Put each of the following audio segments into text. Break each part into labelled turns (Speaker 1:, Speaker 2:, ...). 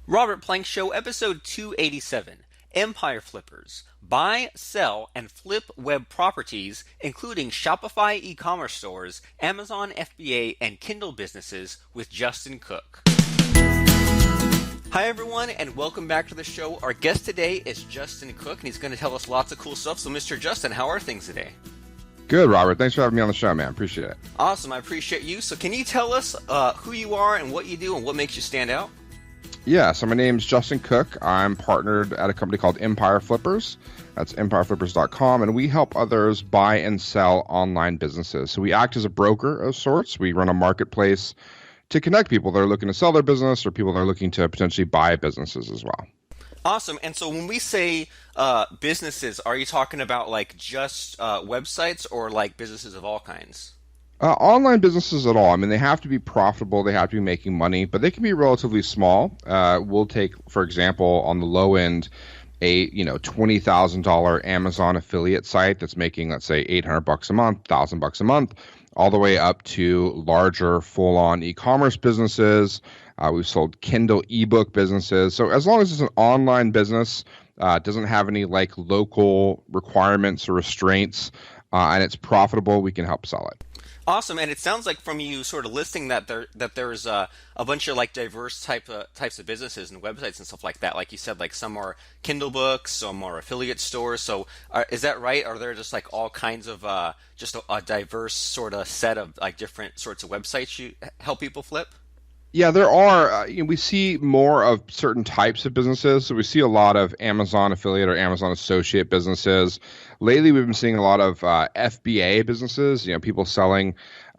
Speaker 1: Robert Plank Show, episode 287, Empire Flippers. Buy, sell, and flip web properties, including Shopify e-commerce stores, Amazon FBA, and Kindle businesses with Justin Cooke. Hi everyone, and welcome back to the show. Our guest today is Justin Cooke, and he's going to tell us lots of cool stuff. So Mr. Justin, how are things today?
Speaker 2: Good, Robert. Thanks for having me on the show, man. Appreciate it.
Speaker 1: Awesome. I appreciate you. So can you tell us who you are and what you do and what makes you stand out?
Speaker 2: Yeah, so my name's Justin Cooke. I'm partnered at a company called Empire Flippers. That's empireflippers.com, and we help others buy and sell online businesses. So we act as a broker of sorts. We run a marketplace to connect people that are looking to sell their business or people that are looking to potentially buy businesses as well.
Speaker 1: Awesome. And so when we say businesses, are you talking about like just websites or like businesses of all kinds?
Speaker 2: Online businesses at all. I mean, they have to be profitable. They have to be making money, but they can be relatively small. We'll take, for example, on the low end, a $20,000 Amazon affiliate site that's making, let's say, $800 a month, $1,000 a month, all the way up to larger, full-on e-commerce businesses. We've sold Kindle ebook businesses. So as long as it's an online business, doesn't have any like local requirements or restraints, and it's profitable, we can help sell it.
Speaker 1: Awesome, and it sounds like from you sort of listing that there's a bunch of like diverse types of businesses and websites and stuff like that. Like you said, like some are Kindle books, some are affiliate stores. So is that right? Are there just like all kinds of just a diverse sort of set of like different sorts of websites you help people flip?
Speaker 2: Yeah, there are. We see more of certain types of businesses. So we see a lot of Amazon affiliate or Amazon associate businesses. Lately, we've been seeing a lot of FBA businesses. People selling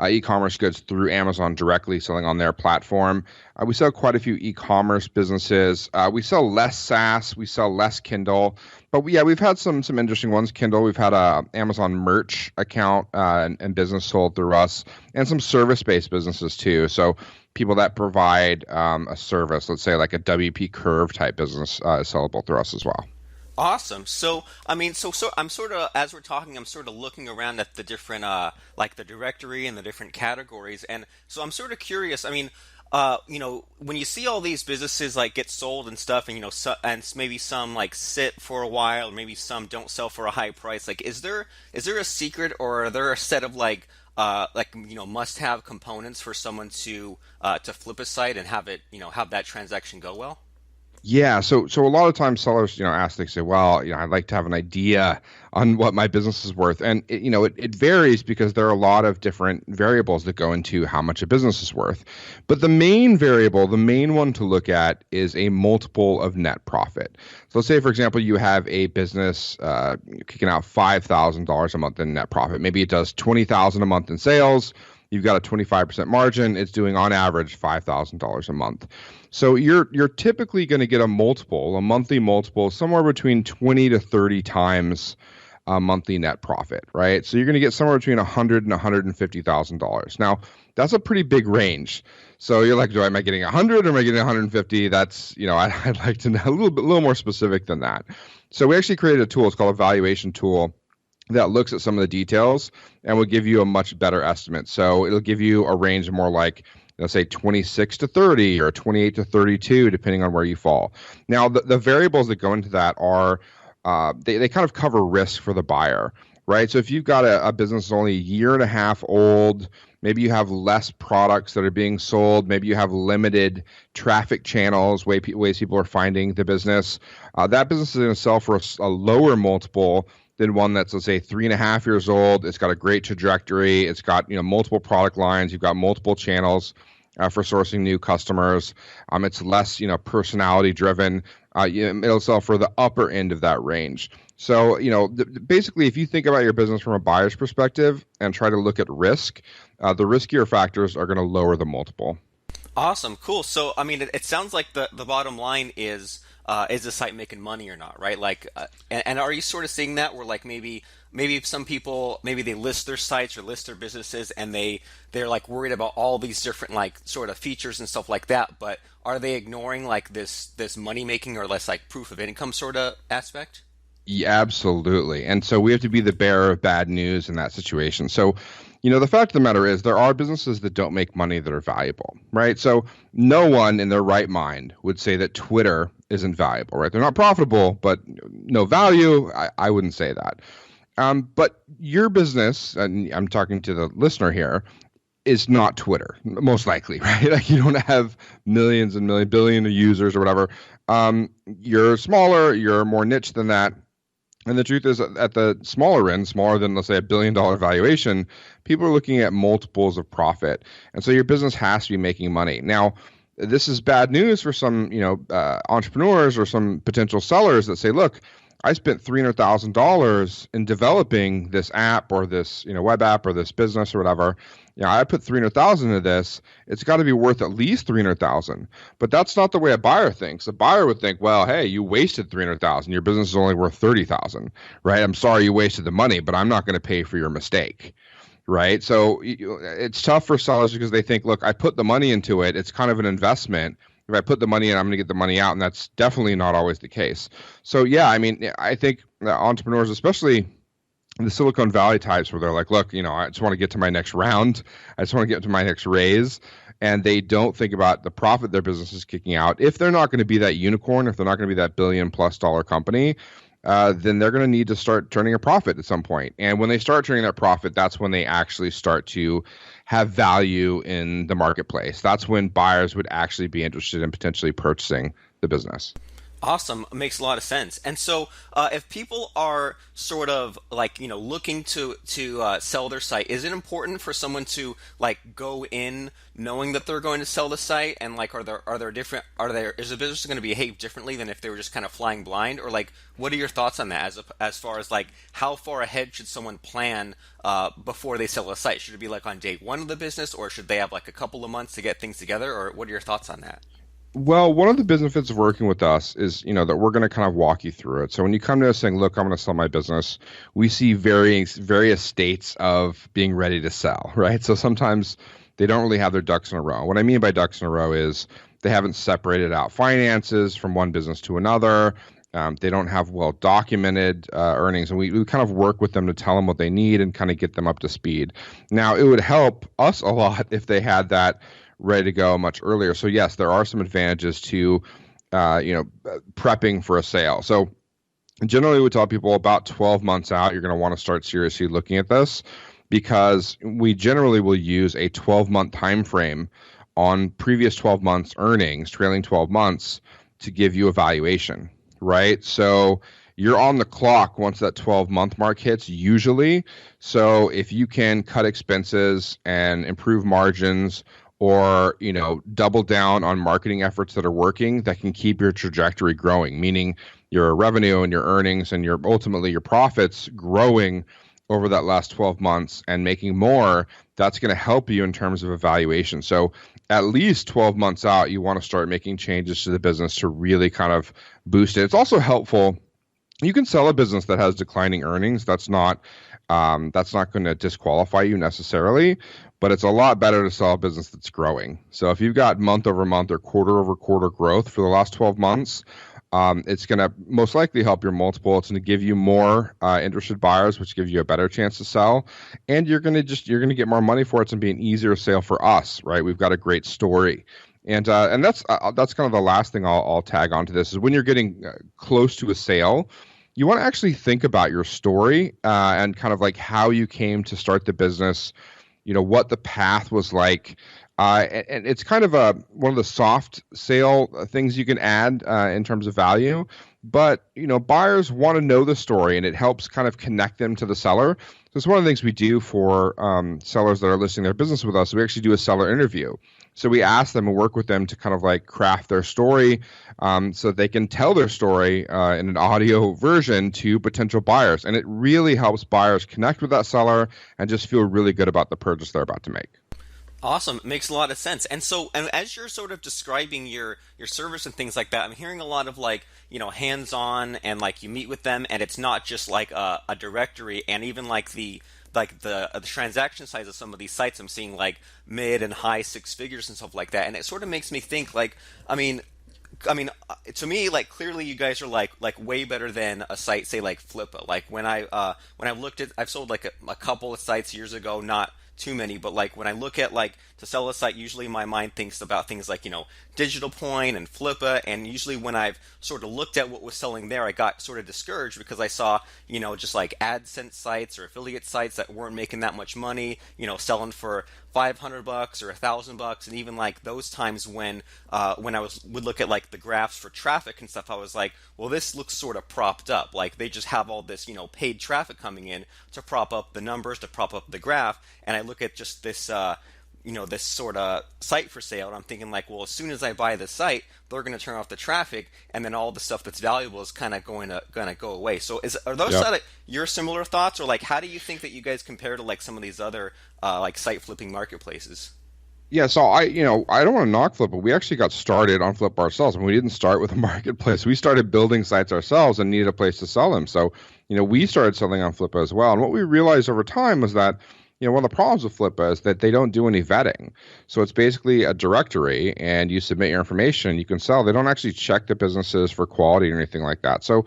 Speaker 2: e-commerce goods through Amazon directly, selling on their platform. We sell quite a few e-commerce businesses. We sell less SaaS. We sell less Kindle. But we've had some interesting ones. Kindle. We've had a Amazon merch account and business sold through us, and some service-based businesses too. So people that provide a service, let's say like a WP Curve type business, is sellable through us as well.
Speaker 1: Awesome. So, I mean, so I'm sort of, as we're talking, I'm sort of looking around at the different, like the directory and the different categories. And so I'm sort of curious. I mean, when you see all these businesses like get sold and stuff, and, and maybe some like sit for a while, maybe some don't sell for a high price. Like, is there a secret, or are there a set of must-have components for someone to flip a site and have it, have that transaction go well?
Speaker 2: Yeah, so a lot of times sellers, ask, they say, well, I'd like to have an idea on what my business is worth. And, it varies because there are a lot of different variables that go into how much a business is worth. But the main variable, the main one to look at is a multiple of net profit. So let's say, for example, you have a business kicking out $5,000 a month in net profit. Maybe it does $20,000 a month in sales. You've got a 25% margin. It's doing on average $5,000 a month. So you're typically going to get a monthly multiple, somewhere between 20 to 30 times monthly net profit, right? So you're going to get somewhere between $100,000 and $150,000. Now, that's a pretty big range. So you're like, am I getting 100 or am I getting 150? That's, I'd like to know a little more specific than that. So we actually created a tool. It's called a valuation tool that looks at some of the details and will give you a much better estimate. So it'll give you a range of more like, let's say 26 to 30 or 28 to 32, depending on where you fall. Now, the variables that go into that are, they kind of cover risk for the buyer, right? So if you've got a business that's only a year and a half old, maybe you have less products that are being sold, maybe you have limited traffic channels, ways people are finding the business, that business is going to sell for a lower multiple than one that's, let's say, 3.5 years old. It's got a great trajectory. It's got multiple product lines. You've got multiple channels for sourcing new customers. It's less personality driven. It'll sell for the upper end of that range. So basically, if you think about your business from a buyer's perspective and try to look at risk, the riskier factors are going to lower the multiple.
Speaker 1: Awesome, cool. So I mean, it sounds like the bottom line is the site making money or not, right? Like, and are you sort of seeing that where like maybe some people, maybe they list their sites or list their businesses and they're like worried about all these different like sort of features and stuff like that, but are they ignoring like this money making or less like proof of income sort of aspect?
Speaker 2: Yeah, absolutely. And so we have to be the bearer of bad news in that situation. So The fact of the matter is there are businesses that don't make money that are valuable, right? So no one in their right mind would say that Twitter isn't valuable, right? They're not profitable, but no value. I wouldn't say that. But your business, and I'm talking to the listener here, is not Twitter, most likely, right? Like you don't have millions and million billion of users or whatever. You're smaller, you're more niche than that. And the truth is, at the smaller end, smaller than, let's say, $1 billion valuation, people are looking at multiples of profit. And so your business has to be making money. Now, this is bad news for some, entrepreneurs or some potential sellers that say, look, I spent $300,000 in developing this app or this, web app or this business or whatever. I put 300,000 into this. It's got to be worth at least 300,000. But that's not the way a buyer thinks. A buyer would think, well, hey, you wasted 300,000. Your business is only worth 30,000, right? I'm sorry you wasted the money, but I'm not going to pay for your mistake, right? So it's tough for sellers because they think, look, I put the money into it. It's kind of an investment. If I put the money in, I'm going to get the money out, and that's definitely not always the case. So yeah, I mean, I think entrepreneurs, especially the Silicon Valley types, where they're like, look, I just want to get to my next round. I just want to get to my next raise. And they don't think about the profit their business is kicking out. If they're not going to be that unicorn, if they're not going to be that $1 billion+ company, then they're going to need to start turning a profit at some point. And when they start turning that profit, that's when they actually start to have value in the marketplace. That's when buyers would actually be interested in potentially purchasing the business.
Speaker 1: Awesome. Makes a lot of sense. And so, if people are sort of like, looking to sell their site, is it important for someone to like go in knowing that they're going to sell the site? And like, is the business going to behave differently than if they were just kind of flying blind? Or like, what are your thoughts on that as far as like, how far ahead should someone plan before they sell a site? Should it be like on day one of the business, or should they have like a couple of months to get things together? Or what are your thoughts on that?
Speaker 2: Well, one of the benefits of working with us is, that we're going to kind of walk you through it. So when you come to us saying, look, I'm going to sell my business, we see various states of being ready to sell, right? So sometimes they don't really have their ducks in a row. What I mean by ducks in a row is they haven't separated out finances from one business to another. They don't have well documented earnings, and we kind of work with them to tell them what they need and kind of get them up to speed. Now, it would help us a lot if they had that ready to go much earlier. So yes, there are some advantages to, prepping for a sale. So generally we tell people about 12 months out, you're going to want to start seriously looking at this, because we generally will use a 12-month time frame on previous 12 months earnings, trailing 12 months, to give you a valuation, right? So you're on the clock once that 12-month mark hits, usually. So if you can cut expenses and improve margins, or double down on marketing efforts that are working, that can keep your trajectory growing, meaning your revenue and your earnings and ultimately your profits growing over that last 12 months and making more. That's going to help you in terms of evaluation. So at least 12 months out, you want to start making changes to the business to really kind of boost it. It's also helpful. You can sell a business that has declining earnings. That's not going to disqualify you necessarily, but it's a lot better to sell a business that's growing. So if you've got month over month or quarter over quarter growth for the last 12 months, it's going to most likely help your multiple. It's going to give you more interested buyers, which gives you a better chance to sell, and you're going to get more money for it. It's going to be an easier sale for us, right? We've got a great story. And that's kind of the last thing I'll tag onto this is when you're getting close to a sale, you want to actually think about your story and kind of like how you came to start the business, what the path was like. And it's kind of one of the soft sale things you can add in terms of value. But, buyers want to know the story, and it helps kind of connect them to the seller. So it's one of the things we do for sellers that are listing their business with us. We actually do a seller interview. So we ask them and work with them to kind of like craft their story so they can tell their story in an audio version to potential buyers. And it really helps buyers connect with that seller and just feel really good about the purchase they're about to make.
Speaker 1: Awesome. Makes a lot of sense. And so, and as you're sort of describing your service and things like that, I'm hearing a lot of like, hands-on, and like you meet with them, and it's not just like a directory, and even like the transaction size of some of these sites, I'm seeing like mid and high six figures and stuff like that. And it sort of makes me think like, to me, like clearly you guys are like way better than a site, say like Flippa. Like when I've sold like a couple of sites years ago, not too many, but like when I look at like to sell a site, usually my mind thinks about things like, Digital Point and Flippa, and usually when I've sort of looked at what was selling there, I got sort of discouraged because I saw, just like AdSense sites or affiliate sites that weren't making that much money, selling for $500 or $1,000, and even like those times when I would look at like the graphs for traffic and stuff, I was like, well, this looks sort of propped up. Like they just have all this, paid traffic coming in to prop up the numbers, to prop up the graph, and I look at just this. This sort of site for sale, and I'm thinking like, well, as soon as I buy the site, they're going to turn off the traffic, and then all the stuff that's valuable is kind of going to go away. So, are those
Speaker 2: Yep.
Speaker 1: sort of your similar thoughts, or like, how do you think that you guys compare to like some of these other like site flipping marketplaces?
Speaker 2: Yeah, so I don't want to knock Flip, but we actually got started on Flip ourselves, and we didn't start with a marketplace. We started building sites ourselves and needed a place to sell them. So, we started selling on Flippa as well. And what we realized over time was that, one of the problems with Flippa is that they don't do any vetting. So it's basically a directory, and you submit your information, you can sell. They don't actually check the businesses for quality or anything like that. So,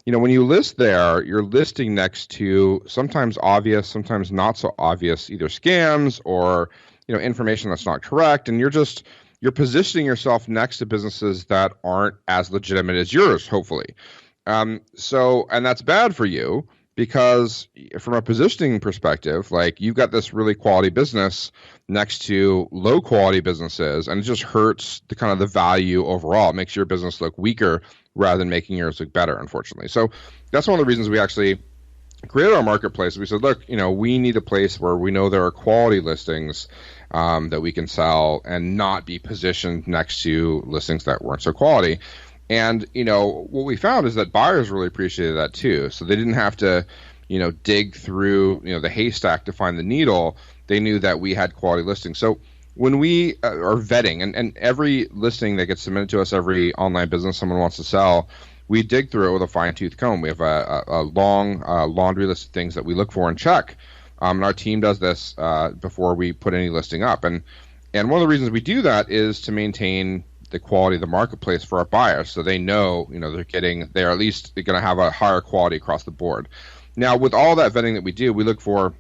Speaker 2: when you list there, you're listing next to sometimes obvious, sometimes not so obvious, either scams or information that's not correct, and you're positioning yourself next to businesses that aren't as legitimate as yours, hopefully. And that's bad for you because from a positioning perspective, like you've got this really quality business next to low quality businesses, and it just hurts the kind of the value overall. It makes your business look weaker rather than making yours look better, unfortunately. So that's one of the reasons we actually created our marketplace. We said, look, we need a place where we know there are quality listings that we can sell and not be positioned next to listings that weren't so quality. And, what we found is that buyers really appreciated that too. So they didn't have to, dig through, the haystack to find the needle. They knew that we had quality listings. So when we are vetting, and every listing that gets submitted to us, every online business someone wants to sell, we dig through it with a fine-tooth comb. We have a long laundry list of things that we look for and check. And our team does this before we put any listing up. And one of the reasons we do that is to maintain the quality of the marketplace for our buyers, so they know, they're at least going to have a higher quality across the board. Now, with all that vetting that we do, we look for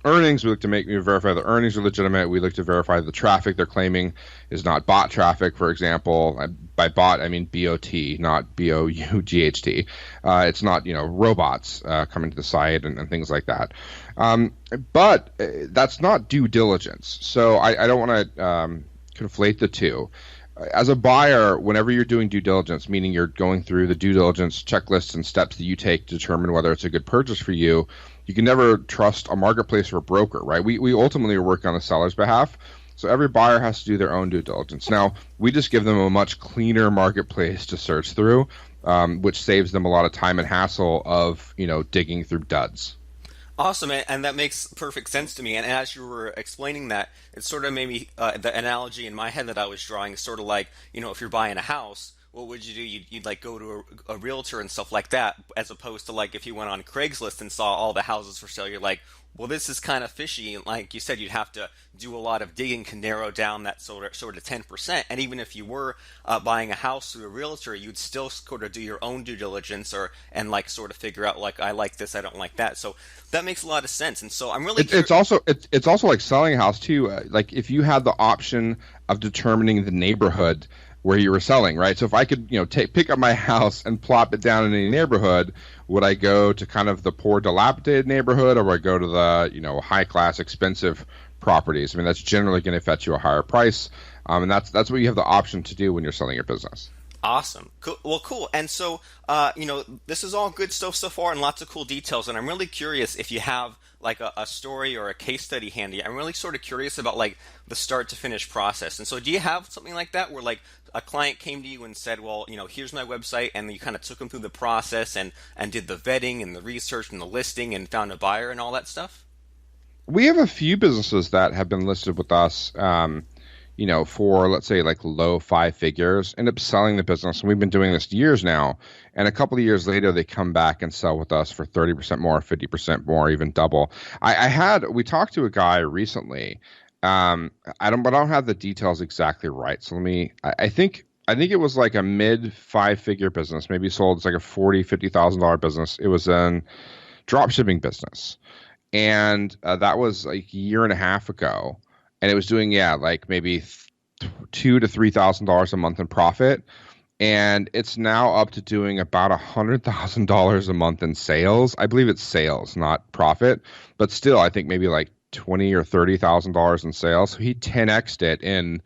Speaker 2: earnings. We look to verify the earnings are legitimate. We look to verify the traffic they're claiming is not bot traffic, for example. By bot, I mean BOT, not BOUGHT. It's not, robots coming to the site and things like that. But that's not due diligence. So I don't want to conflate the two. As a buyer, whenever you're doing due diligence, meaning you're going through the due diligence checklists and steps that you take to determine whether it's a good purchase for you, you can never trust a marketplace or a broker, right? We ultimately are working on the seller's behalf, so every buyer has to do their own due diligence. Now, we just give them a much cleaner marketplace to search through, which saves them a lot of time and hassle of, digging through duds.
Speaker 1: Awesome, and that makes perfect sense to me. And as you were explaining that, it sort of made me the analogy in my head that I was drawing is sort of like, if you're buying a house, what would you do? You'd like go to a realtor and stuff like that, as opposed to like if you went on Craigslist and saw all the houses for sale, you're like, well, this is kind of fishy. And like you said, you'd have to do a lot of digging to narrow down that sort of 10%. And even if you were buying a house through a realtor, you'd still sort of do your own due diligence and like sort of figure out like, I like this, I don't like that. So that makes a lot of sense. And so I'm really
Speaker 2: it's also like selling a house too. Like if you had the option of determining the neighborhood where you were selling, right? So if I could, pick up my house and plop it down in any neighborhood, would I go to kind of the poor, dilapidated neighborhood, or would I go to the, high class, expensive properties? I mean, that's generally going to fetch you a higher price, and that's what you have the option to do when you're selling your business.
Speaker 1: Awesome. Cool. Well, cool. And so, this is all good stuff so far and lots of cool details. And I'm really curious if you have like a story or a case study handy. I'm really sort of curious about like the start to finish process. And so do you have something like that where like a client came to you and said, well, here's my website, and you kind of took them through the process and did the vetting and the research and the listing and found a buyer and all that stuff?
Speaker 2: We have a few businesses that have been listed with us, for let's say like low five figures, end up selling the business. And we've been doing this years now. And a couple of years later, they come back and sell with us for 30% more, 50% more, even double. We talked to a guy recently. I don't have the details exactly right. So I think it was like a mid five figure business, maybe sold. It's like a $40,000, $50,000 business. It was a drop shipping business. and that was like a year and a half ago, and it was doing, yeah, like maybe $2,000 to $3,000 a month in profit, and it's now up to doing about $100,000 a month in sales. I believe it's sales, not profit, but still, I think maybe like 20 or $30,000 in sales. So he 10x'd it in,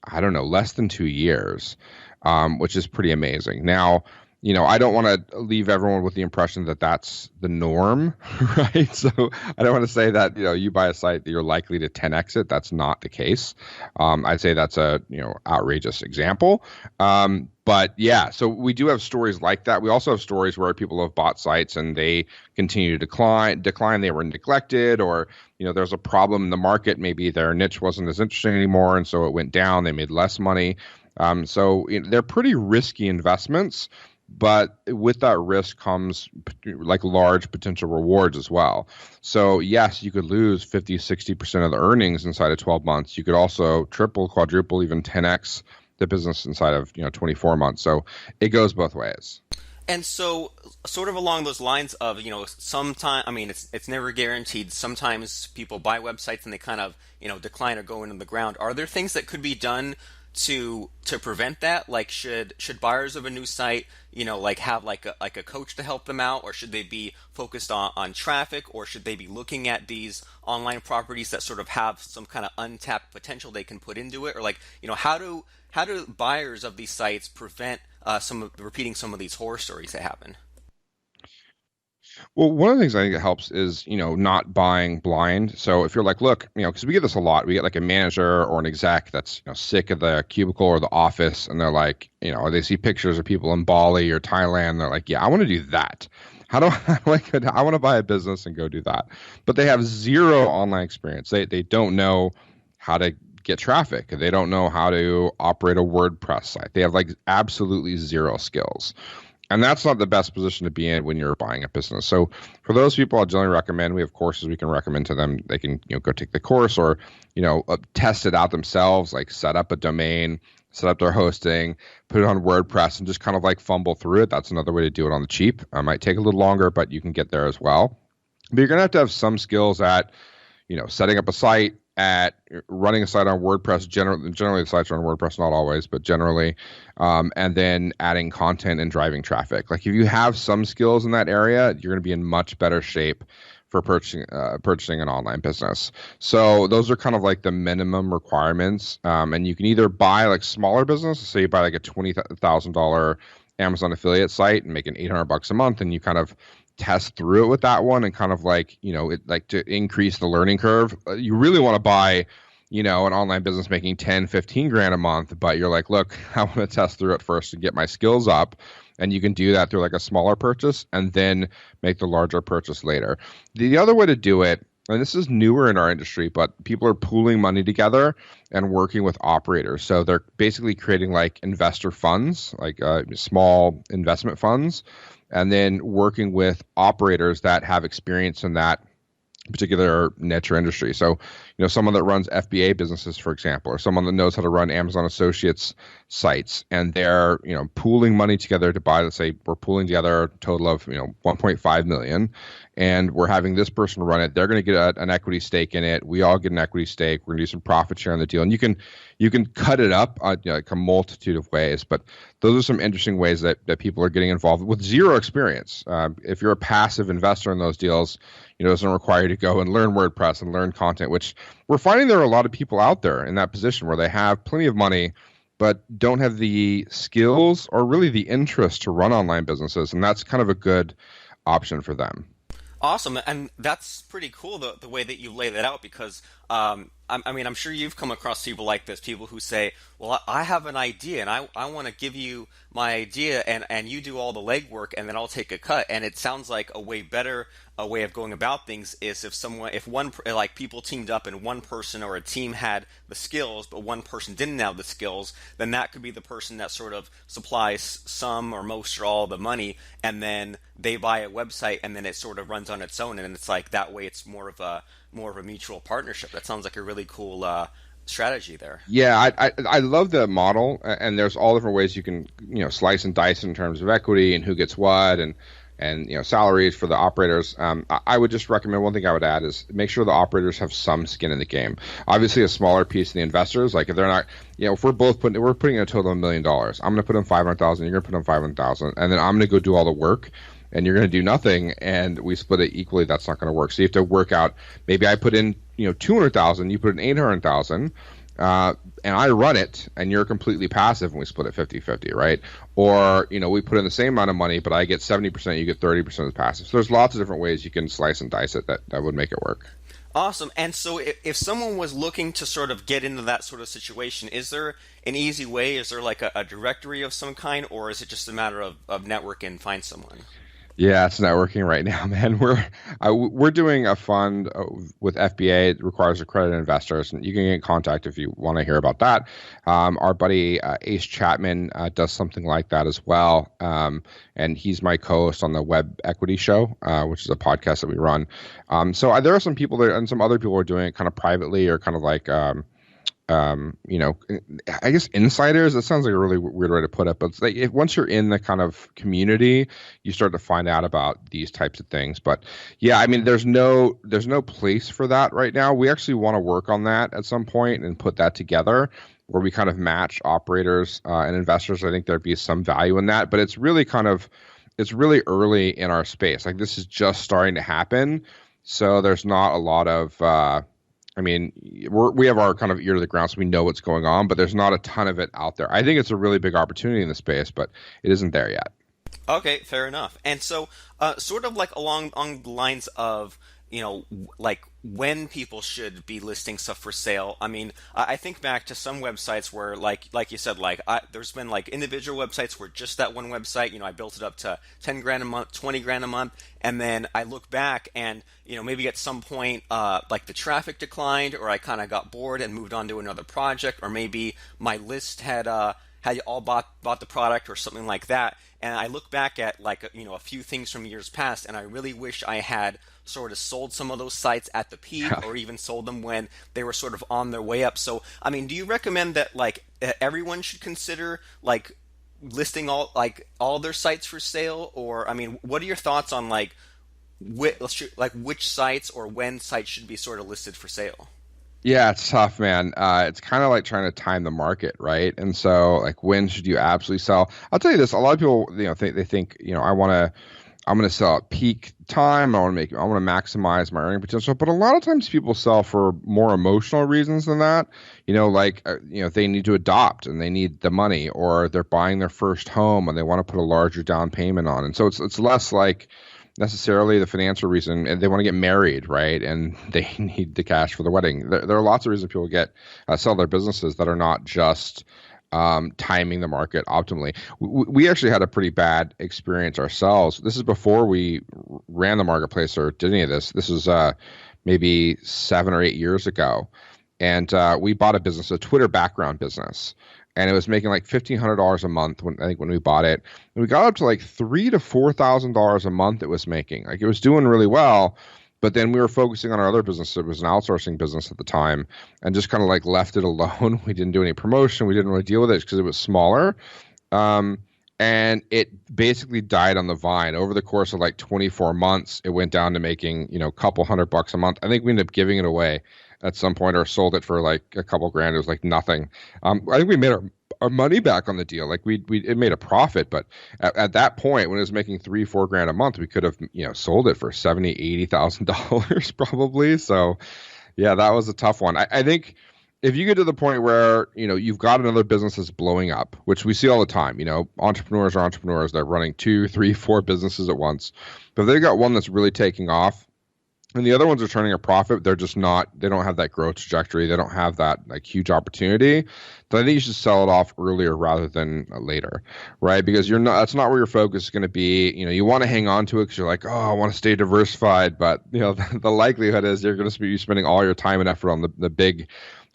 Speaker 2: I don't know, less than 2 years, which is pretty amazing. Now, I don't want to leave everyone with the impression that that's the norm, right? So I don't want to say that, you buy a site that you're likely to 10x it. That's not the case. I'd say that's a, outrageous example. But yeah, so we do have stories like that. We also have stories where people have bought sites and they continue to decline. They were neglected, or, there's a problem in the market. Maybe their niche wasn't as interesting anymore, and so it went down. They made less money. So they're pretty risky investments, but with that risk comes like large potential rewards as well. So yes, you could lose 50, 60% of the earnings inside of 12 months. You could also triple, quadruple, even 10x the business inside of 24 months. So it goes both ways.
Speaker 1: And so, sort of along those lines of, sometime, I mean, it's never guaranteed. Sometimes people buy websites and they kind of, decline or go into the ground. Are there things that could be done to prevent that? Like, should buyers of a new site, like have like a coach to help them out, or should they be focused on traffic, or should they be looking at these online properties that sort of have some kind of untapped potential they can put into it, or like, how do buyers of these sites prevent repeating some of these horror stories that happen?
Speaker 2: Well, one of the things I think that helps is, not buying blind. So if you're like, look, because we get this a lot, we get like a manager or an exec that's, sick of the cubicle or the office, and they're like, or they see pictures of people in Bali or Thailand. They're like, yeah, I want to do that. How do I like? I want to buy a business and go do that, but they have zero online experience. They don't know how to get traffic. They don't know how to operate a WordPress site. They have like absolutely zero skills. And that's not the best position to be in when you're buying a business. So for those people, I'll generally recommend, we have courses we can recommend to them. They can, go take the course, or, test it out themselves, like set up a domain, set up their hosting, put it on WordPress, and just kind of like fumble through it. That's another way to do it on the cheap. It might take a little longer, but you can get there as well. But you're going to have some skills at, setting up a site, at running a site on WordPress. Generally the sites are on WordPress, not always, but generally, and then adding content and driving traffic. Like if you have some skills in that area, you're going to be in much better shape for purchasing an online business. So those are kind of like the minimum requirements. And you can either buy like smaller business, so you buy like a $20,000 Amazon affiliate site and making $800 a month, and you kind of test through it with that one, and kind of like, it like to increase the learning curve. You really want to buy, an online business making 10, 15 grand a month, but you're like, look, I want to test through it first to get my skills up. And you can do that through like a smaller purchase and then make the larger purchase later. The other way to do it, and this is newer in our industry, but people are pooling money together and working with operators. So they're basically creating like investor funds, like small investment funds, and then working with operators that have experience in that particular niche or industry. So, someone that runs FBA businesses, for example, or someone that knows how to run Amazon Associates sites, and they're, pooling money together to buy, let's say we're pooling together a total of, 1.5 million, and we're having this person run it. They're going to get an equity stake in it. We all get an equity stake. We're going to do some profit share on the deal. And you can cut it up like a multitude of ways, but those are some interesting ways that people are getting involved with zero experience. If you're a passive investor in those deals, it doesn't require you to go and learn WordPress and learn content, which we're finding there are a lot of people out there in that position where they have plenty of money but don't have the skills or really the interest to run online businesses, and that's kind of a good option for them.
Speaker 1: Awesome, and that's pretty cool the way that you lay that out, because I mean, I'm sure you've come across people like this, people who say, well, I have an idea and I want to give you my idea, and you do all the legwork and then I'll take a cut. And it sounds like a way better way of going about things is if one, like people teamed up and one person or a team had the skills, but one person didn't have the skills, then that could be the person that sort of supplies some or most or all the money, and then they buy a website and then it sort of runs on its own, and it's like that way it's more of a mutual partnership. That sounds like a really cool strategy there.
Speaker 2: Yeah, I love the model, and there's all different ways you can slice and dice in terms of equity and who gets what, and and salaries for the operators. I would just recommend, one thing I would add is make sure the operators have some skin in the game. Obviously, a smaller piece of the investors, like if they're not, if we're putting in a total of $1 million, I'm going to put in 500,000, you're going to put in 500,000, and then I'm going to go do all the work. And you're going to do nothing, and we split it equally. That's not going to work. So you have to work out. Maybe I put in 200,000, you put in 800,000, and I run it, and you're completely passive, and we split it 50-50, right? Or we put in the same amount of money, but I get 70%, you get 30% of the passive. So there's lots of different ways you can slice and dice it that would make it work.
Speaker 1: Awesome. And so if someone was looking to sort of get into that sort of situation, is there an easy way? Is there like a directory of some kind, or is it just a matter of network and find someone?
Speaker 2: Yeah, it's networking right now, man. We're doing a fund with FBA. It requires accredited investors, and you can get in contact if you want to hear about that. Our buddy Ace Chapman does something like that as well, and he's my co-host on the Web Equity Show, which is a podcast that we run. So there are some people there, and some other people are doing it kind of privately or kind of like. I guess insiders, that sounds like a really weird way to put it, but it's like once you're in the kind of community, you start to find out about these types of things. But yeah, I mean, there's no place for that right now. We actually want to work on that at some point and put that together where we kind of match operators and investors. I think there'd be some value in that, but it's really early in our space. Like this is just starting to happen. So there's not a lot of, we have our kind of ear to the ground, so we know what's going on, but there's not a ton of it out there. I think it's a really big opportunity in the space, but it isn't there yet.
Speaker 1: Okay, fair enough. And so, sort of like along on the lines of, like when people should be listing stuff for sale. I mean, I think back to some websites where, like you said, there's been like individual websites where just that one website, I built it up to 10 grand a month, 20 grand a month, and then I look back and maybe at some point, like the traffic declined, or I kind of got bored and moved on to another project, or maybe my list had all bought the product or something like that. And I look back at like a few things from years past, and I really wish I had sort of sold some of those sites at the peak, or even sold them when they were sort of on their way up. So, I mean, do you recommend that like everyone should consider like listing all their sites for sale? Or, I mean, what are your thoughts on like which sites or when sites should be sort of listed for sale?
Speaker 2: Yeah, it's tough, man. It's kind of like trying to time the market, right? And so, like, when should you absolutely sell? I'll tell you this: a lot of people, think I'm going to sell at peak time. I want to maximize my earning potential. But a lot of times, people sell for more emotional reasons than that. They need to adopt and they need the money, or they're buying their first home and they want to put a larger down payment on. And so it's less like necessarily the financial reason, and they want to get married, right? And they need the cash for the wedding. There are lots of reasons people sell their businesses that are not just timing the market optimally. We actually had a pretty bad experience ourselves. This is before we ran the marketplace or did any of this. This was maybe 7 or 8 years ago, and we bought a business, a Twitter background business. And it was making like $1,500 a month when we bought it. And we got up to like $3,000 to $4,000 a month it was making. Like it was doing really well, but then we were focusing on our other business. It was an outsourcing business at the time, and just kind of like left it alone. We didn't do any promotion. We didn't really deal with it because it was smaller. And it basically died on the vine. Over the course of like 24 months, it went down to making, a couple $100 a month. I think we ended up giving it away at some point, or sold it for like a couple grand. It was like nothing. I think we made our money back on the deal. Like it made a profit, but at that point when it was making $3-4 grand a month, we could have, sold it for $70,000-$80,000 probably. So yeah, that was a tough one. I think if you get to the point where, you've got another business that's blowing up, which we see all the time, entrepreneurs are entrepreneurs. They're running 2, 3, 4 businesses at once, but if they've got one that's really taking off, and the other ones are turning a profit, they don't have that growth trajectory. They don't have that like huge opportunity. So I think you should sell it off earlier rather than later, right? Because that's not where your focus is going to be. You want to hang on to it because you're like, oh, I want to stay diversified. But, the likelihood is you're going to be spending all your time and effort on the big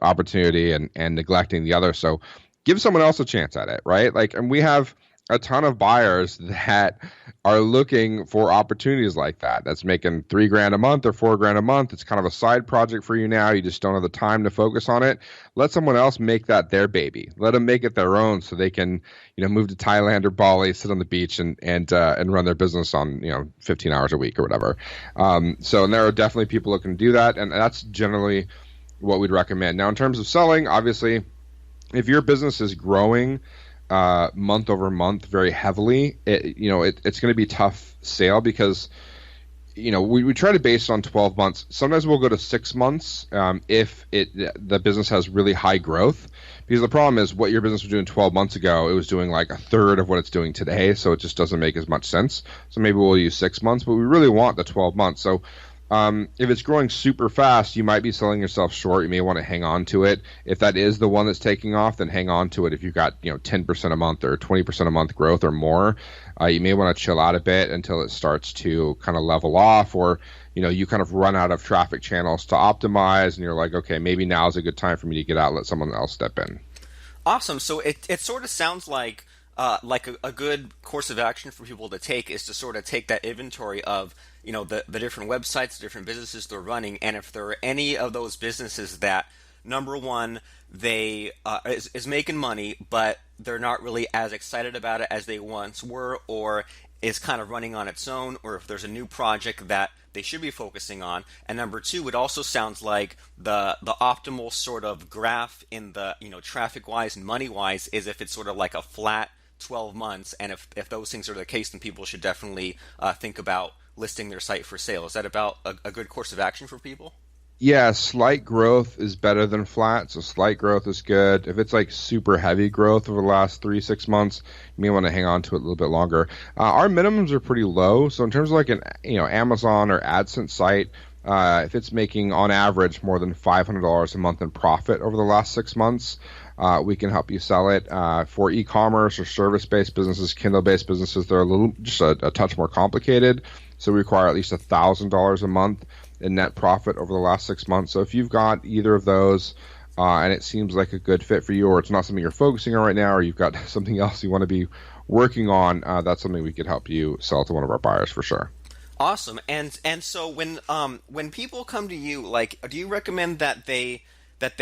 Speaker 2: opportunity and neglecting the other. So give someone else a chance at it, right? Like, and we have a ton of buyers that are looking for opportunities like that. That's making 3 grand a month or 4 grand a month. It's kind of a side project for you now. You just don't have the time to focus on it. Let someone else make that their baby. Let them make it their own, so they can, move to Thailand or Bali, sit on the beach, and run their business on 15 hours a week or whatever. And there are definitely people looking to do that, and that's generally what we'd recommend. Now, in terms of selling, obviously, if your business is growing month over month very heavily, it's going to be tough sale because we try to base it on 12 months. Sometimes we'll go to 6 months if the business has really high growth, because the problem is what your business was doing 12 months ago, it was doing like a third of what it's doing today, so it just doesn't make as much sense. So maybe we'll use 6 months, but we really want the 12 months. So if it's growing super fast, you might be selling yourself short. You may want to hang on to it. If that is the one that's taking off, then hang on to it. If you've got 10% a month or 20% a month growth or more, you may want to chill out a bit until it starts to kind of level off, or you kind of run out of traffic channels to optimize, and you're like, okay, maybe now is a good time for me to get out, let someone else step in.
Speaker 1: Awesome. So it sort of sounds like a good course of action for people to take is to sort of take that inventory of the different websites, the different businesses they're running, and if there are any of those businesses that, number one, they is making money, but they're not really as excited about it as they once were, or is kind of running on its own, or if there's a new project that they should be focusing on. And number two, it also sounds like the optimal sort of graph in the traffic wise and money wise is if it's sort of like a flat 12 months, and if those things are the case, then people should definitely think about listing their site for sale. Is that about a good course of action for people?
Speaker 2: Yeah, slight growth is better than flat, so slight growth is good. If it's like super heavy growth over the last 3 6 months, you may want to hang on to it a little bit longer. Our minimums are pretty low, so in terms of like an Amazon or AdSense site, if it's making on average more than $500 a month in profit over the last 6 months, we can help you sell it. For e-commerce or service-based businesses, Kindle-based businesses, they're just a touch more complicated, so we require at least $1,000 a month in net profit over the last 6 months. So if you've got either of those, and it seems like a good fit for you, or it's not something you're focusing on right now, or you've got something else you want to be working on, that's something we could help you sell to one of our buyers for sure.
Speaker 1: Awesome. And so when people come to you, like, do you recommend that they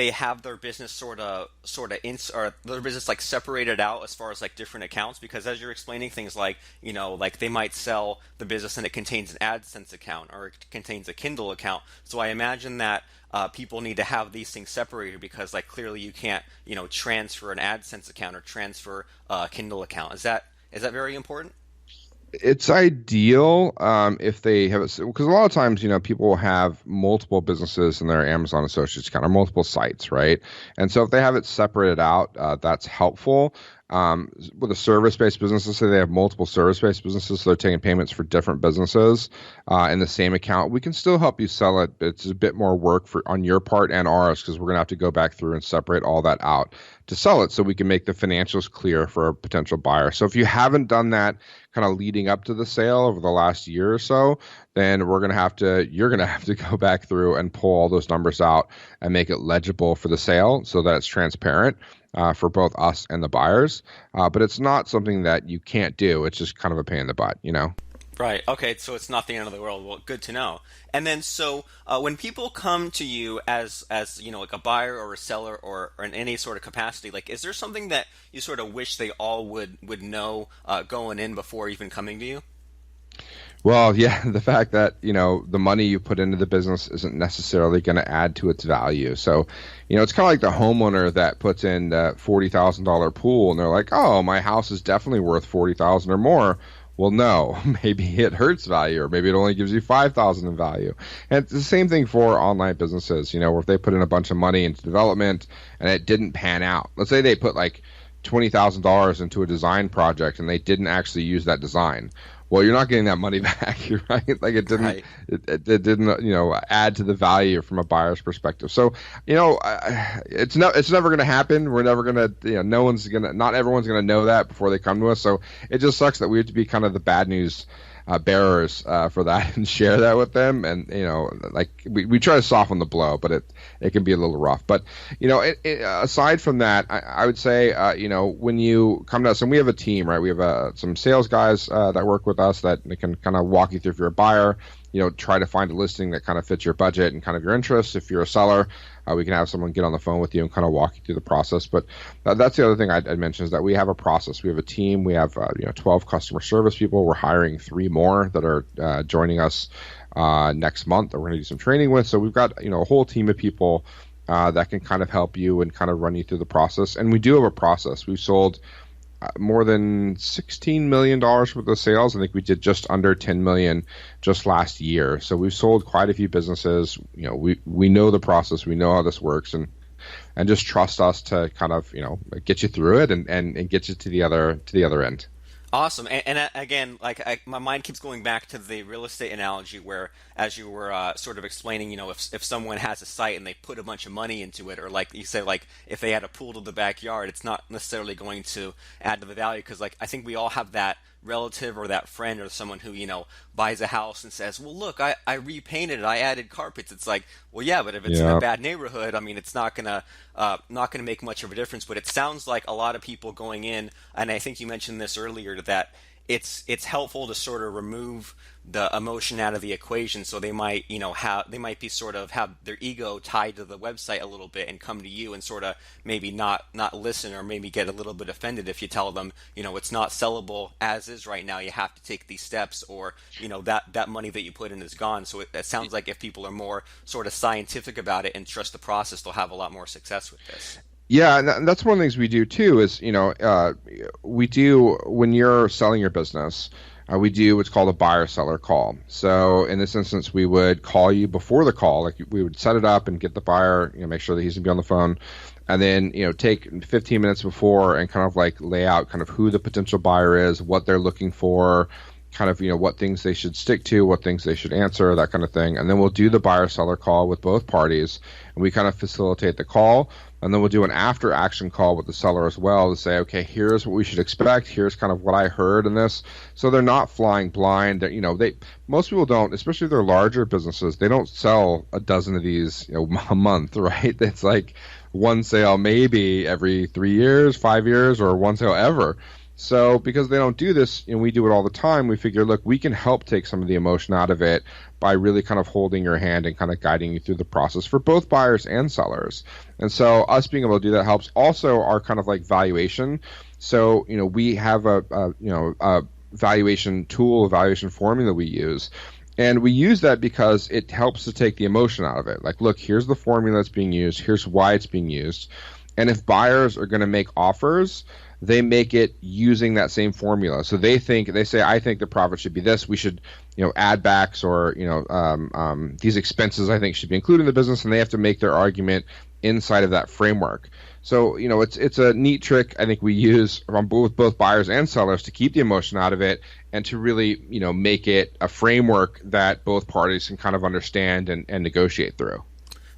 Speaker 1: have their business or their business like separated out as far as like different accounts? Because as you're explaining things like like they might sell the business and it contains an AdSense account or it contains a Kindle account. So I imagine that people need to have these things separated, because like clearly you can't transfer an AdSense account or transfer a Kindle account. Is that very important?
Speaker 2: It's ideal if they have it, because a lot of times, people will have multiple businesses in their Amazon Associates account or multiple sites, right? And so if they have it separated out, that's helpful. With a service-based businesses, say they have multiple service-based businesses, so they're taking payments for different businesses in the same account. We can still help you sell it. It's a bit more work on your part and ours, because we're going to have to go back through and separate all that out to sell it, so we can make the financials clear for a potential buyer. So if you haven't done that kind of leading up to the sale over the last year or so, then you're going to have to go back through and pull all those numbers out and make it legible for the sale so that it's transparent for both us and the buyers. But it's not something that you can't do. It's just kind of a pain in the butt,
Speaker 1: Right. Okay. So it's not the end of the world. Well, good to know. And then, so when people come to you as like a buyer or a seller or in any sort of capacity, like, is there something that you sort of wish they all would know going in before even coming to you?
Speaker 2: Well, yeah, the fact that, the money you put into the business isn't necessarily going to add to its value. So, it's kind of like the homeowner that puts in the $40,000 pool and they're like, oh, my house is definitely worth $40,000 or more. Well, no, maybe it hurts value, or maybe it only gives you $5,000 in value. And it's the same thing for online businesses, where if they put in a bunch of money into development and it didn't pan out. Let's say they put like $20,000 into a design project and they didn't actually use that design. Well, you're not getting that money back, right? Like it didn't,
Speaker 1: Right.
Speaker 2: it didn't, add to the value from a buyer's perspective. So, it's never going to happen. We're never going to, not everyone's going to know that before they come to us. So it just sucks that we have to be kind of the bad news bearers for that and share that with them. And like we try to soften the blow, but it can be a little rough. But aside from that, I would say when you come to us, and we have a team, right? We have some sales guys that work with us that can kind of walk you through if you're a buyer. Try to find a listing that kind of fits your budget and kind of your interests. If you're a seller, we can have someone get on the phone with you and kind of walk you through the process. But that's the other thing I'd mention is that we have a process. We have a team. We have 12 customer service people. We're hiring 3 more that are joining us next month that we're going to do some training with. So we've got a whole team of people that can kind of help you and kind of run you through the process. And we do have a process. We've sold more than $16 million worth of sales. I think we did just under $10 million just last year. So we've sold quite a few businesses. We know the process. We know how this works, and just trust us to kind of get you through it and get you to the other end.
Speaker 1: Awesome. And again, my mind keeps going back to the real estate analogy where, as you were sort of explaining, if someone has a site and they put a bunch of money into it, or like you said, like if they had a pool to the backyard, it's not necessarily going to add to the value, because I think we all have that relative or that friend or someone who buys a house and says, well, look, I repainted it, I added carpets. It's like, well, yeah, but if it's in a bad neighborhood, I mean, it's not gonna make much of a difference. But it sounds like a lot of people going in, and I think you mentioned this earlier, that it's helpful to sort of remove the emotion out of the equation. So they might have their ego tied to the website a little bit and come to you and sort of maybe not listen, or maybe get a little bit offended if you tell them it's not sellable as is right now, you have to take these steps, or that money that you put in is gone. So it sounds like if people are more sort of scientific about it and trust the process, they'll have a lot more success with this.
Speaker 2: Yeah, and that's one of the things we do too. Is we do, when you're selling your business, we do what's called a buyer-seller call. So in this instance, we would call you before the call. Like, we would set it up and get the buyer, make sure that he's gonna be on the phone, and then take 15 minutes before and kind of like lay out kind of who the potential buyer is, what they're looking for, kind of what things they should stick to, what things they should answer, that kind of thing. And then we'll do the buyer-seller call with both parties, and we kind of facilitate the call. And then we'll do an after action call with the seller as well to say, okay, here's what we should expect. Here's kind of what I heard in this. So they're not flying blind. Most people don't, especially if they're larger businesses, they don't sell a dozen of these, a month, right? It's like one sale maybe every 3 years, 5 years, or one sale ever. So because they don't do this, and we do it all the time, we figure, look, we can help take some of the emotion out of it by really kind of holding your hand and kind of guiding you through the process for both buyers and sellers. And so us being able to do that helps. Also, our kind of like valuation. So, we have a valuation tool, a valuation formula we use. And we use that because it helps to take the emotion out of it. Like, look, here's the formula that's being used. Here's why it's being used. And if buyers are going to make offers, they make it using that same formula. So they say, I think the profit should be this. We should, add backs, or, these expenses I think should be included in the business, and they have to make their argument inside of that framework. So, it's a neat trick I think we use with both buyers and sellers to keep the emotion out of it, and to really, make it a framework that both parties can kind of understand and negotiate through.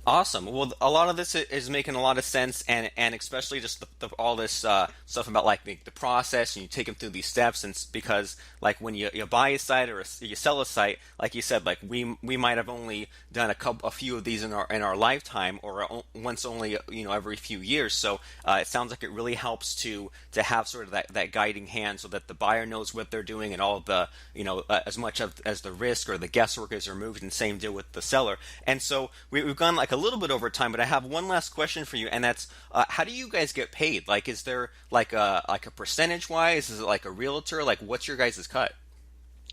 Speaker 1: Awesome. Well, a lot of this is making a lot of sense, and especially just all this stuff about like the process, and you take them through these steps. And because like when you buy a site or you sell a site, like you said, like we might have only done a few of these in our lifetime, or once only every few years. So it sounds like it really helps to have sort of that guiding hand, so that the buyer knows what they're doing, and all of the as much as the risk or the guesswork is removed. And same deal with the seller. And so we've gone like a little bit over time, but I have one last question for you, and that's how do you guys get paid? Like, is there like a percentage wise? Is it like a realtor? Like, what's your guys' cut?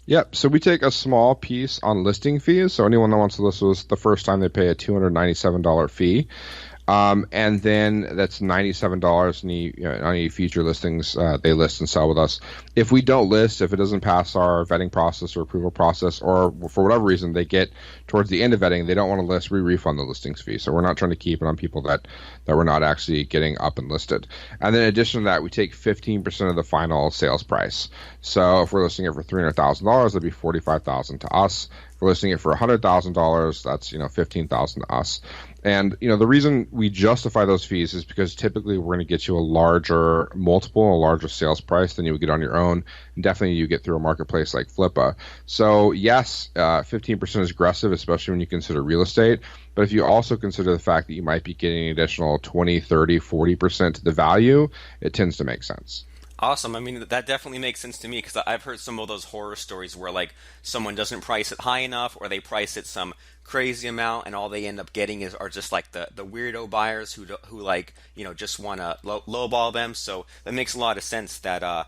Speaker 2: Yep. So we take a small piece on listing fees. So anyone that wants to list with us the first time, they pay a $297 fee. And then that's $97 on any future listings they list and sell with us. If we don't list, if it doesn't pass our vetting process or approval process, or for whatever reason they get towards the end of vetting, they don't want to list, we refund the listings fee. So we're not trying to keep it on people that we're not actually getting up and listed. And then in addition to that, we take 15% of the final sales price. So if we're listing it for $300,000, that'd be $45,000 to us. If we're listing it for $100,000, that's $15,000 to us. And the reason we justify those fees is because typically we're going to get you a larger multiple, a larger sales price than you would get on your own. And definitely you get through a marketplace like Flippa. So yes, 15% is aggressive, especially when you consider real estate. But if you also consider the fact that you might be getting an additional 20, 30, 40% to the value, it tends to make sense.
Speaker 1: Awesome. I mean, that definitely makes sense to me because I've heard some of those horror stories where like someone doesn't price it high enough or they price it some crazy amount and all they end up getting are just like the weirdo buyers who like, just want to lowball them. So that makes a lot of sense that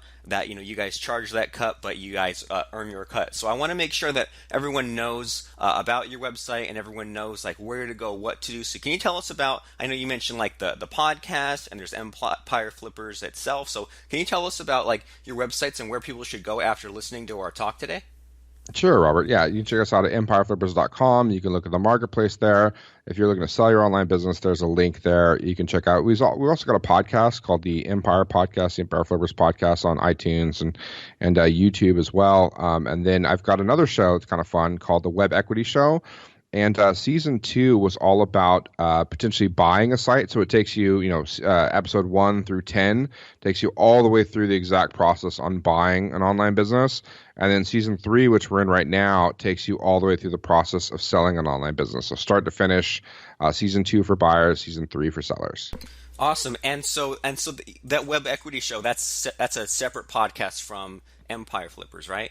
Speaker 1: you guys charge that cut, but you guys earn your cut. So I want to make sure that everyone knows about your website and everyone knows like where to go, what to do. So can you tell us about, I know you mentioned like the podcast and there's Empire Flippers itself. So can you tell us about like your websites and where people should go after listening to our talk today?
Speaker 2: Sure, Robert. Yeah, you can check us out at empireflippers.com. You can look at the marketplace there. If you're looking to sell your online business, there's a link there. You can check out. We also got a podcast called the Empire Podcast, the Empire Flippers Podcast on iTunes and YouTube as well. And then I've got another show that's kind of fun called the Web Equity Show. And season 2 was all about potentially buying a site. So it takes you, episode 1 through 10 takes you all the way through the exact process on buying an online business. And then season 3, which we're in right now, takes you all the way through the process of selling an online business. So start to finish, season 2 for buyers, season 3 for sellers.
Speaker 1: Awesome. That Web Equity Show, that's a separate podcast from Empire Flippers, right?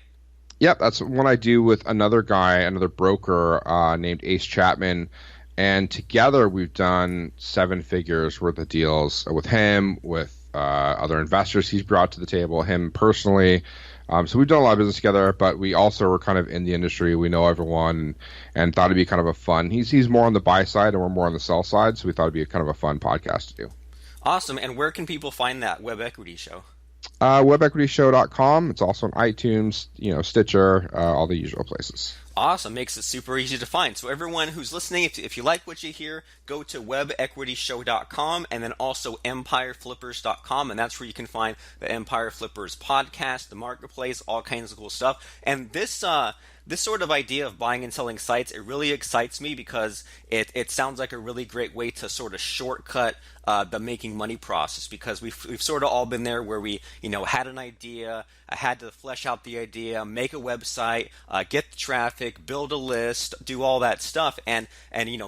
Speaker 2: Yep, that's one I do with another guy, another broker named Ace Chapman. And together we've done 7 figures worth of deals with him, with other investors he's brought to the table, him personally. So we've done a lot of business together, but we also were kind of in the industry. We know everyone and thought it'd be kind of a fun. He's more on the buy side and we're more on the sell side. So we thought it'd be kind of a fun podcast to do.
Speaker 1: Awesome. And where can people find that Web Equity Show?
Speaker 2: Webequityshow.com. It's also on iTunes, Stitcher, all the usual places.
Speaker 1: Awesome. Makes it super easy to find. So everyone who's listening, if you like what you hear, go to webequityshow.com and then also empireflippers.com, and that's where you can find the Empire Flippers podcast, the marketplace, all kinds of cool stuff. And this sort of idea of buying and selling sites, it really excites me because it sounds like a really great way to sort of shortcut the making money process, because we've sort of all been there where we had an idea, I had to flesh out the idea, make a website, get the traffic, build a list, do all that stuff, and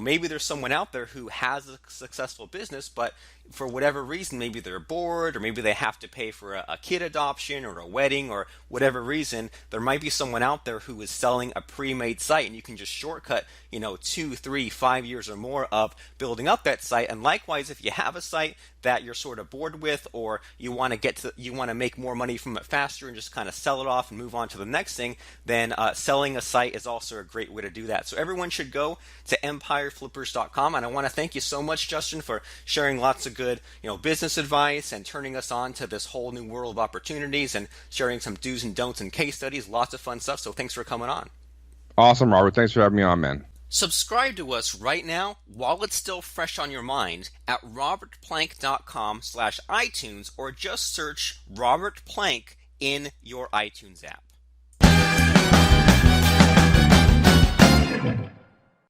Speaker 1: maybe there's someone out there who has a successful business, but for whatever reason, maybe they're bored, or maybe they have to pay for a kid adoption or a wedding or whatever reason. There might be someone out there who is selling a pre-made site, and you can just shortcut 2, 3, 5 years or more of building up that site. And likewise, if you have a site that you're sort of bored with, or you want to make more money from it faster and just kind of sell it off and move on to the next thing, then selling a site is also a great way to do that. So everyone should go to empireflippers.com, and I want to thank you so much, Justin, for sharing lots of good business advice and turning us on to this whole new world of opportunities and sharing some do's and don'ts and case studies. Lots of fun stuff. So thanks for coming on.
Speaker 2: Awesome, Robert. Thanks for having me on, man.
Speaker 1: Subscribe to us right now while it's still fresh on your mind at robertplank.com/iTunes, or just search Robert Plank in your iTunes app.